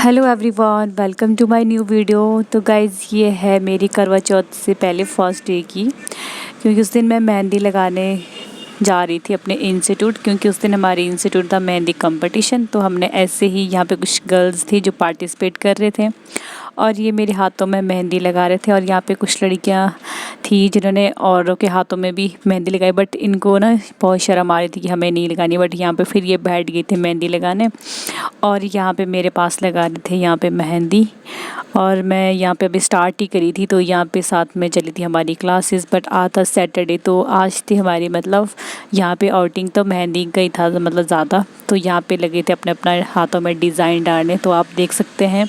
Hello everyone, welcome to my new video. तो guys, ये है मेरी करवा चौथ से पहले फर्स्ट डे की, क्योंकि उस दिन मैं मेहंदी लगाने जा रही थी अपने इंस्टीट्यूट, क्योंकि उस दिन हमारे इंस्टीट्यूट था मेहंदी कंपटीशन। तो हमने ऐसे ही यहाँ पे कुछ गर्ल्स थी जो पार्टिसिपेट कर रहे थे और ये मेरे हाथों में मेहंदी लगा रहे थे। और यहाँ पे कुछ लड़कियाँ थी जिन्होंने औरों के हाथों में भी मेहंदी लगाई, बट इनको ना बहुत शर्म आ रही थी कि हमें नहीं लगानी। बट यहाँ पे फिर ये बैठ गई थी मेहंदी लगाने और यहाँ पे मेरे पास लगा रहे थे यहाँ पे मेहंदी। और मैं यहाँ पे अभी स्टार्ट ही करी थी, तो यहाँ पे साथ में चली थी हमारी क्लासेस। बट आज था सैटरडे, तो आज थी हमारी मतलब यहाँ पे आउटिंग, तो मेहंदी का ही था मतलब ज़्यादा। तो यहाँ पे लगे थे अपने अपना हाथों में डिज़ाइन डालने। तो आप देख सकते हैं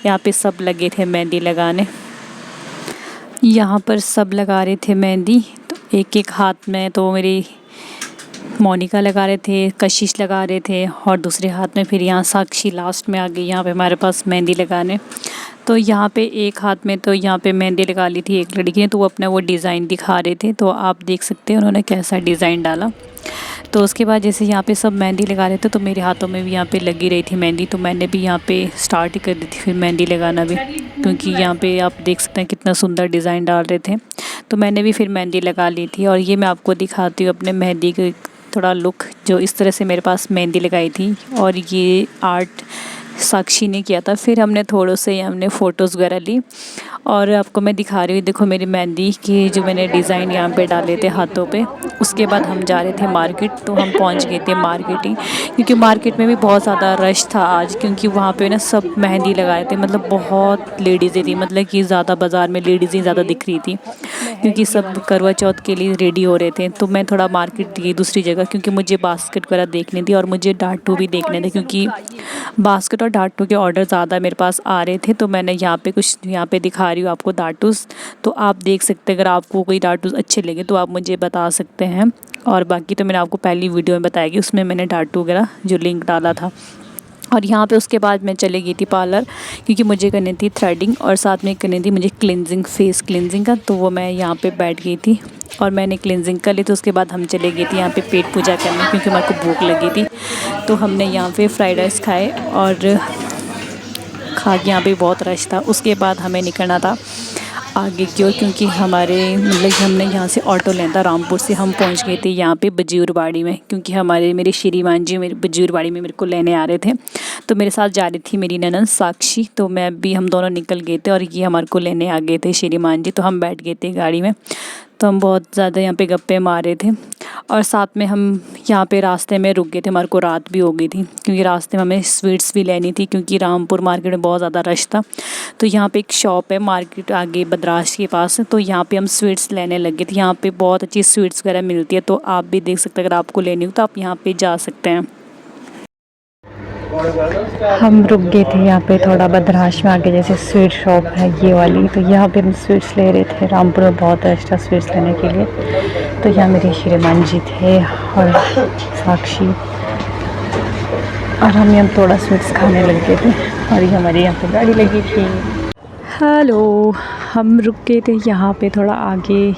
यहाँ पे सब लगे थे मेहंदी लगाने। यहाँ पर सब लगा रहे थे मेहंदी, तो एक एक हाथ में तो मेरी मोनिका लगा रहे थे, कशिश लगा रहे थे, और दूसरे हाथ में फिर यहाँ साक्षी लास्ट में आ गई यहाँ पे हमारे पास मेहंदी लगाने। तो यहाँ पे एक हाथ में तो यहाँ पे मेहंदी लगा ली थी एक लड़की ने, तो वो अपना वो डिज़ाइन दिखा रहे थे। तो आप देख सकते हैं उन्होंने कैसा डिज़ाइन डाला। तो उसके बाद जैसे यहाँ पे सब मेहंदी लगा रहे थे, तो मेरे हाथों में भी यहाँ पे लगी रही थी मेहंदी। तो मैंने भी यहाँ पे स्टार्ट ही कर दी थी फिर मेहंदी लगाना भी, क्योंकि यहाँ पे आप देख सकते हैं कितना सुंदर डिज़ाइन डाल रहे थे। तो मैंने भी फिर मेहंदी लगा ली थी। और ये मैं आपको दिखाती हूँ अपने मेहंदी के थोड़ा लुक, जो इस तरह से मेरे पास मेहंदी लगाई थी। और ये आर्ट साक्षी ने किया था। फिर हमने थोड़े से हमने फ़ोटोज़ वगैरह ली और आपको मैं दिखा रही हूँ, देखो मेरी मेहंदी की जो मैंने डिज़ाइन यहाँ पे डाले थे हाथों पे। उसके बाद हम जा रहे थे मार्केट, तो हम पहुँच गए थे मार्केटिंग, क्योंकि मार्केट में भी बहुत ज़्यादा रश था आज, क्योंकि वहाँ पे ना सब मेहंदी लगाए थे। मतलब बहुत लेडीज़ें थी, मतलब कि ज़्यादा बाज़ार में लेडीज़ें ज़्यादा दिख रही थी, क्योंकि सब करवा चौथ के लिए रेडी हो रहे थे। तो मैं थोड़ा मार्केट गई दूसरी जगह, क्योंकि मुझे बास्केट वगैरह देखनी थी और मुझे डाटू भी देखने थे, क्योंकि बास्केट और डाटू के ऑर्डर ज़्यादा मेरे पास आ रहे थे। तो मैंने यहाँ पे कुछ यहाँ पे दिखा रही हूँ आपको डाटूस। तो आप देख सकते हैं, अगर आपको कोई डाटूस अच्छे लगे तो आप मुझे बता सकते हैं। और बाकी तो मैंने आपको पहली वीडियो में बताया कि उसमें मैंने डाटू वगैरह जो लिंक डाला था। और यहाँ पे उसके बाद मैं चली गई थी पार्लर, क्योंकि मुझे करनी थी थ्रेडिंग और साथ में करनी थी मुझे क्लिनजिंग, फेस क्लिनजिंग का। तो वो मैं यहाँ पे बैठ गई थी और मैंने क्लिनजिंग कर ली। तो उसके बाद हम चले गए थे यहाँ पे पेट पूजा करने, क्योंकि मेरे को भूख लगी थी। तो हमने यहाँ पे फ्राइड राइस खाए और खा के यहाँ पे बहुत रश था। उसके बाद हमें निकलना था आगे की ओर, क्योंकि हमारे मतलब हमने यहाँ से ऑटो लेना था रामपुर से। हम पहुँच गए थे यहाँ पे बजीरवाड़ी में, क्योंकि मेरे श्रीमान जी मेरे बजीरवाड़ी में मेरे को लेने आ रहे थे। तो मेरे साथ जा रही थी मेरी ननद साक्षी, तो हम दोनों निकल गए थे और ये हमारे को लेने आ गए थे श्रीमान जी। तो हम बैठ गए थे गाड़ी में, तो हम बहुत ज़्यादा यहाँ पे गप्पे मार रहे थे। और साथ में हम यहाँ पे रास्ते में रुक गए थे, हमारे को रात भी हो गई थी, क्योंकि रास्ते में हमें स्वीट्स भी लेनी थी, क्योंकि रामपुर मार्केट में बहुत ज़्यादा रश था। तो यहाँ पे एक शॉप है मार्केट आगे बदराश के पास, तो यहाँ पे हम स्वीट्स लेने लगे थे। यहाँ पे बहुत अच्छी स्वीट्स वगैरह मिलती है, तो आप भी देख सकते हैं, अगर आपको लेनी हो तो आप यहाँ पे जा सकते हैं। हम रुक गए थे यहाँ पे थोड़ा बदराश में आगे, जैसे स्वीट शॉप है ये वाली। तो यहाँ पे हम स्वीट्स ले रहे थे, रामपुर में बहुत रश था स्वीट्स लेने के लिए। तो यहाँ मेरे श्रीमान जी थे और साक्षी, और हम यहाँ थोड़ा स्वीट्स खाने लग गए थे। और ये हमारी यहाँ पे गाड़ी लगी थी। हेलो, हम रुक गए थे यहाँ पे थोड़ा आगे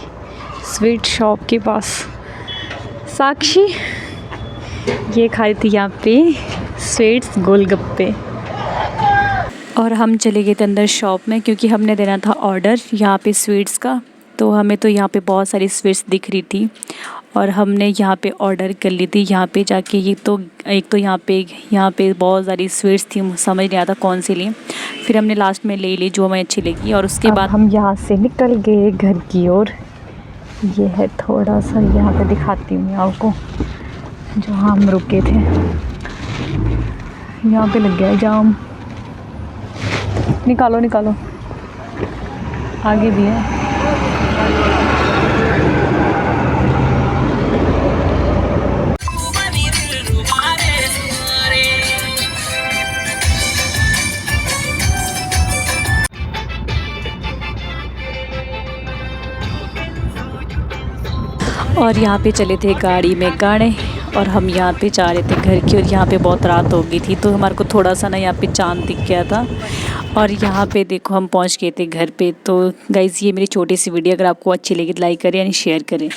स्वीट शॉप के पास। साक्षी ये खाई थी यहाँ पे स्वीट्स गोलगप्पे, और हम चले गए थे अंदर शॉप में, क्योंकि हमने देना था ऑर्डर यहाँ पे स्वीट्स का। तो हमें तो यहाँ पे बहुत सारी स्वीट्स दिख रही थी और हमने यहाँ पे ऑर्डर कर ली थी। यहाँ पे जाके एक तो यहाँ पे बहुत सारी स्वीट्स थी, समझ नहीं आता कौन सी ली। फिर हमने लास्ट में ले ली जो हमें अच्छी लगी। और उसके बाद हम यहाँ से निकल गए घर की ओर। ये है थोड़ा सा यहाँ पे दिखाती हूँ आपको, जहाँ हम रुके थे यहाँ पे लग गया जाम। निकालो निकालो, आगे भी है। और यहाँ पे चले थे गाड़ी में गाने, और हम यहाँ पे जा रहे थे घर की। और यहाँ पे बहुत रात हो गई थी, तो हमारे को थोड़ा सा ना यहाँ पे चांद दिख गया था। और यहाँ पे देखो हम पहुँच गए थे घर पे। तो गाइज़, ये मेरी छोटी सी वीडियो, अगर आपको अच्छी लगी तो लाइक करें यानी शेयर करें।